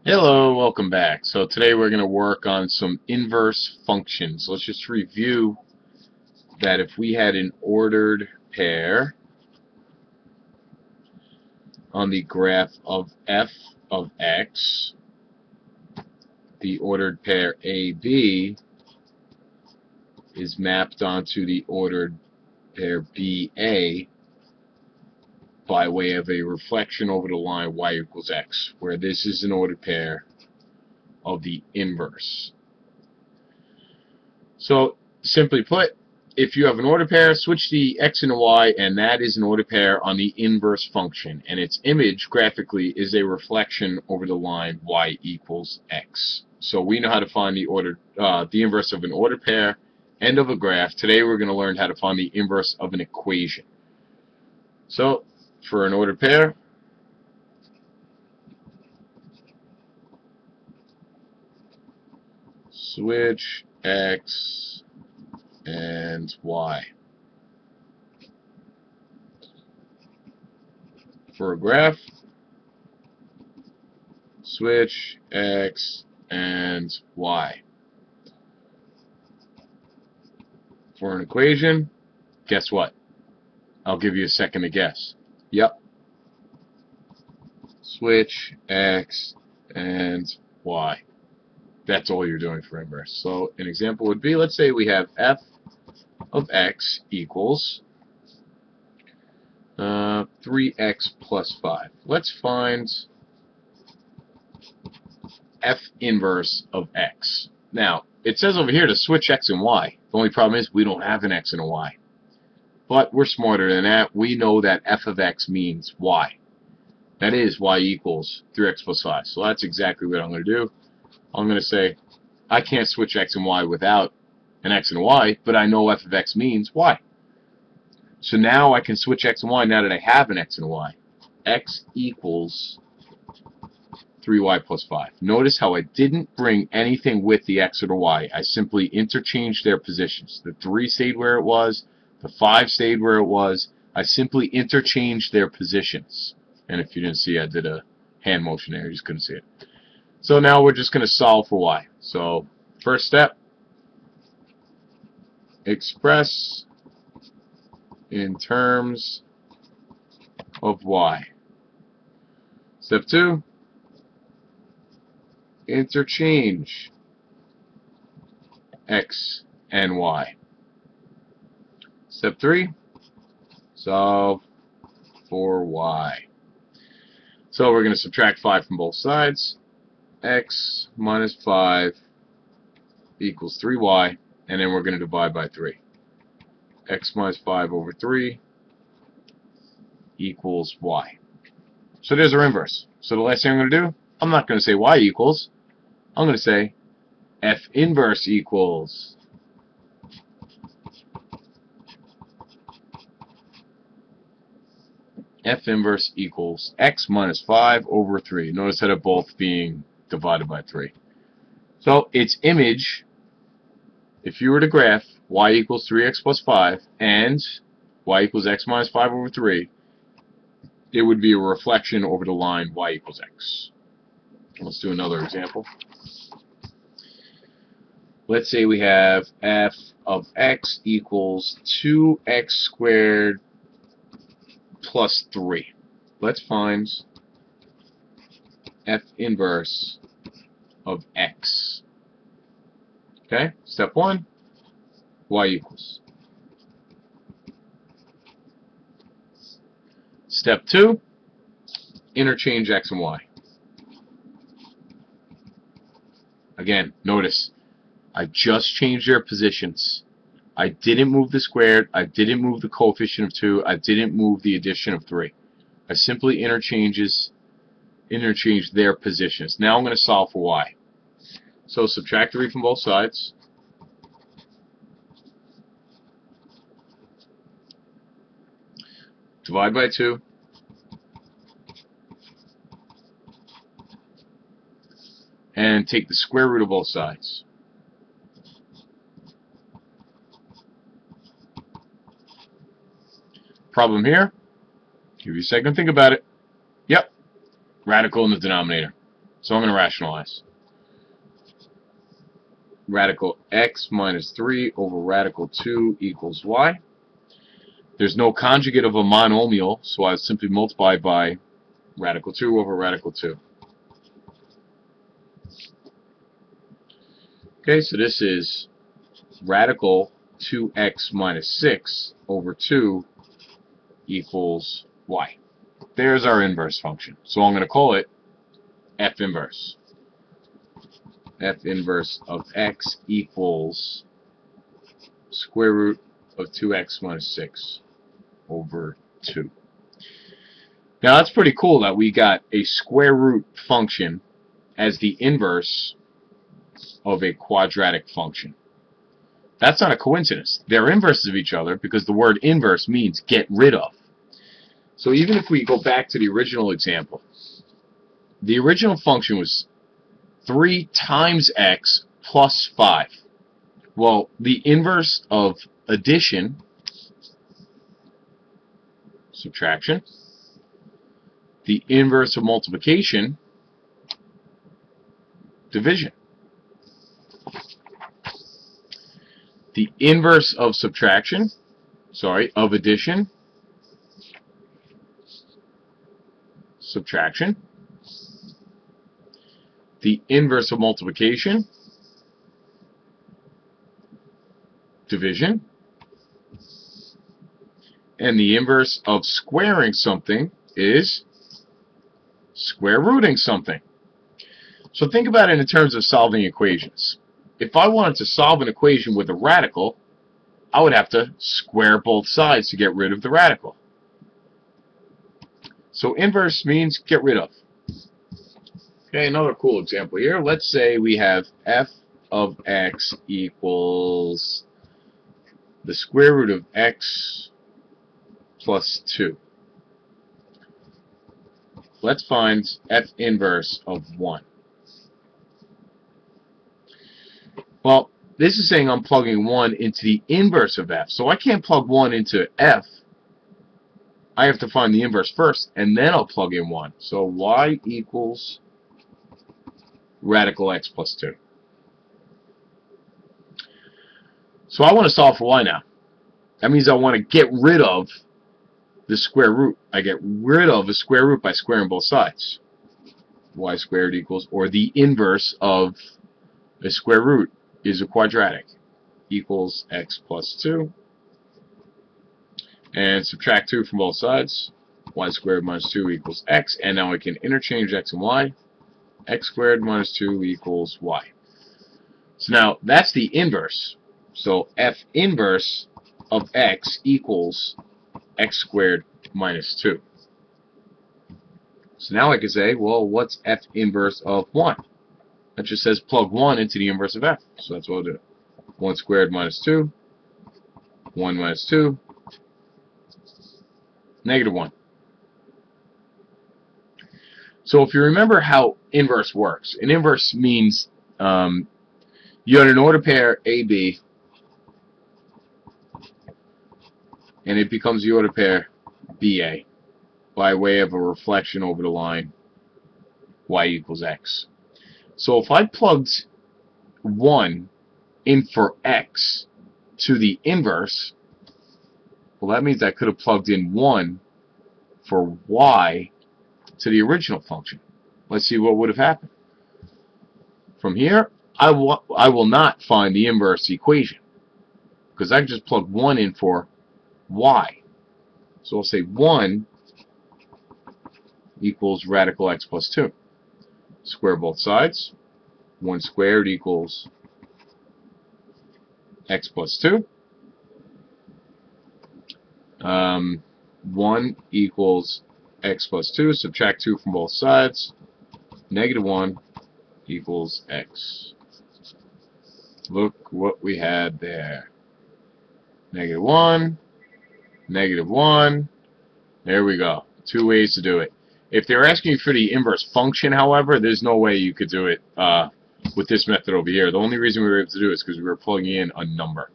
Hello, welcome back. So today we're going to work on some inverse functions. Let's just review that if we had an ordered pair on the graph of f of x, the ordered pair AB is mapped onto the ordered pair BA by way of a reflection over the line y equals x, where this is an ordered pair of the inverse. So, simply put, if you have an ordered pair, switch the x and the y, and that is an ordered pair on the inverse function. And its image, graphically, is a reflection over the line y equals x. So we know how to find the inverse of an ordered pair and of a graph. Today we're going to learn how to find the inverse of an equation. So, for an ordered pair, switch x and y. For a graph, switch x and y. For an equation, guess what? I'll give you a second to guess. Yep. Switch x and y. That's all you're doing for inverse. So an example would be, let's say we have f of x equals 3x plus 5. Let's find f inverse of x. Now, it says over here to switch x and y. The only problem is we don't have an x and a y. But we're smarter than that. We know that f of x means y. That is y equals 3x plus 5. So that's exactly what I'm going to do. I'm going to say I can't switch x and y without an x and a y, but I know f of x means y. So now I can switch x and y now that I have an x and a y. X equals 3y plus 5. Notice how I didn't bring anything with the x or the y. I simply interchanged their positions. The 3 stayed where it was. The 5 stayed where it was. I simply interchanged their positions. And if you didn't see, I did a hand motion there. You just couldn't see it. So now we're just going to solve for y. So first step, express in terms of y. Step 2, interchange x and y. Step 3, solve for y. So we're going to subtract 5 from both sides. X minus 5 equals 3y, and then we're going to divide by 3. X minus 5 over 3 equals y. So there's our inverse. So the last thing I'm going to do, I'm not going to say y equals. I'm going to say f inverse equals f inverse equals x minus 5 over 3. Notice that they're both being divided by 3. So its image, if you were to graph y equals 3x plus 5 and y equals x minus 5 over 3, it would be a reflection over the line y equals x. Let's do another example. Let's say we have f of x equals 2x squared plus 3. Let's find f inverse of x. Okay, step 1, y equals. Step 2, interchange x and y. Again, notice, I just changed their positions. I didn't move the squared, I didn't move the coefficient of 2, I didn't move the addition of 3. I simply interchange their positions. Now I'm going to solve for y. So subtract 3 from both sides. Divide by 2. And take the square root of both sides. Problem here? Give you a second to think about it. Yep. Radical in the denominator. So I'm going to rationalize. Radical x minus 3 over radical 2 equals y. There's no conjugate of a monomial, so I simply multiply by radical 2 over radical 2. Okay, so this is radical 2x minus 6 over 2 equals y. There's our inverse function. So I'm going to call it f inverse. F inverse of x equals square root of 2x minus 6 over 2. Now that's pretty cool that we got a square root function as the inverse of a quadratic function. That's not a coincidence. They're inverses of each other because the word inverse means get rid of. So even if we go back to the original example, the original function was 3 times x plus 5. Well, the inverse of addition, subtraction, the inverse of multiplication, division. The inverse of subtraction, of addition, subtraction. The inverse of multiplication, division. And the inverse of squaring something is square rooting something. So think about it in terms of solving equations. If I wanted to solve an equation with a radical, I would have to square both sides to get rid of the radical. So inverse means get rid of. Okay, another cool example here. Let's say we have f of x equals the square root of x plus 2. Let's find f inverse of 1. Well, this is saying I'm plugging 1 into the inverse of f. So I can't plug 1 into f. I have to find the inverse first, and then I'll plug in 1. So y equals radical x plus 2. So I want to solve for y now. That means I want to get rid of the square root. I get rid of a square root by squaring both sides. Y squared equals, or the inverse of a square root is a quadratic, equals x plus 2. And subtract 2 from both sides. Y squared minus 2 equals x. And now I can interchange x and y. X squared minus 2 equals y. So now that's the inverse. So f inverse of x equals x squared minus 2. So now I can say, well, what's f inverse of 1? That just says plug 1 into the inverse of f. So that's what I'll do. 1 squared minus 2. 1 minus 2. Negative 1. So if you remember how inverse works, an inverse means you had an order pair AB, and it becomes the order pair BA by way of a reflection over the line y equals x. So if I plugged 1 in for x to the inverse, well, that means I could have plugged in 1 for y to the original function. Let's see what would have happened. From here, I will not find the inverse equation because I just plugged 1 in for y. So I'll say 1 equals radical x plus 2. Square both sides. 1 squared equals x plus 2. 1 equals x plus 2. Subtract 2 from both sides. Negative 1 equals x. Look what we had there. Negative 1. Negative 1. There we go. 2 ways to do it. If they're asking you for the inverse function, however, there's no way you could do it with this method over here. The only reason we were able to do it is because we were plugging in a number.